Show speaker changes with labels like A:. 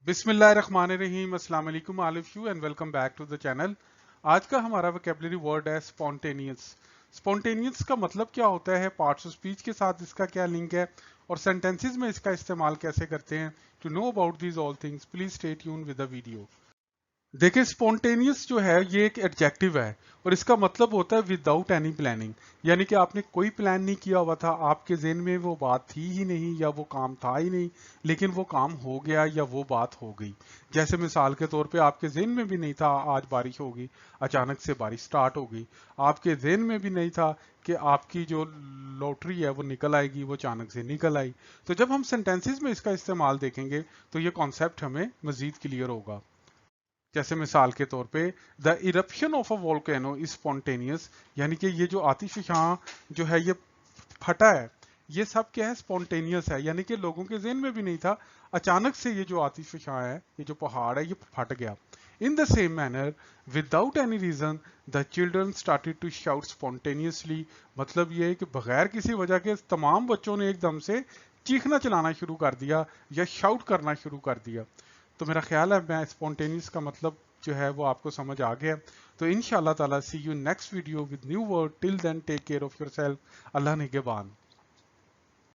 A: बिस्मिल्लाहिर्रहमानिर्रहीम अस्सलाम वालेकुम all of you and welcome back to the channel. आज का हमारा वोकेबलरी वर्ड है स्पॉन्टेनियस। स्पॉन्टेनियस का मतलब क्या होता है, पार्ट्स ऑफ स्पीच के साथ इसका क्या लिंक है और सेंटेंसेस में इसका इस्तेमाल कैसे करते हैं। To know about these all things please stay tune with the video. देखिए, स्पॉन्टेनियस जो है ये एक एडजेक्टिव है और इसका मतलब होता है विदाउट एनी प्लानिंग, यानी कि आपने कोई प्लान नहीं किया हुआ था, आपके ज़हन में वो बात थी ही नहीं या वो काम था ही नहीं, लेकिन वो काम हो गया या वो बात हो गई। जैसे मिसाल के तौर पे आपके ज़हन में भी नहीं था आज बारिश होगी, अचानक से बारिश स्टार्ट हो गई। आपके ज़हन में भी नहीं था कि आपकी जो लॉटरी है वो निकल आएगी, वो अचानक से निकल आई। तो जब हम सेंटेंसेस में इसका इस्तेमाल देखेंगे तो ये कॉन्सेप्ट हमें मजीद क्लियर होगा। जैसे मिसाल के तौर पे the eruption of a volcano is spontaneous, यानी कि ये जो आतिशफशां जो है ये फटा है, ये सब क्या है, स्पॉन्टेनियस है, यानी कि लोगों के ज़हन में भी नहीं था, अचानक से ये जो आतिशफशां है, ये जो पहाड़ है, ये फट गया। In the same manner without any reason the children started to shout spontaneously, मतलब ये है कि बगैर किसी वजह के तमाम बच्चों ने एकदम से चीखना चलाना शुरू कर दिया या शाउट करना शुरू कर दिया। तो मेरा ख्याल है मैं स्पॉन्टेनियस का मतलब जो है वो आपको समझ आ गया। तो इंशाल्लाह ताला see you next video with new word. Till then take care of yourself. अल्लाह निगहबान।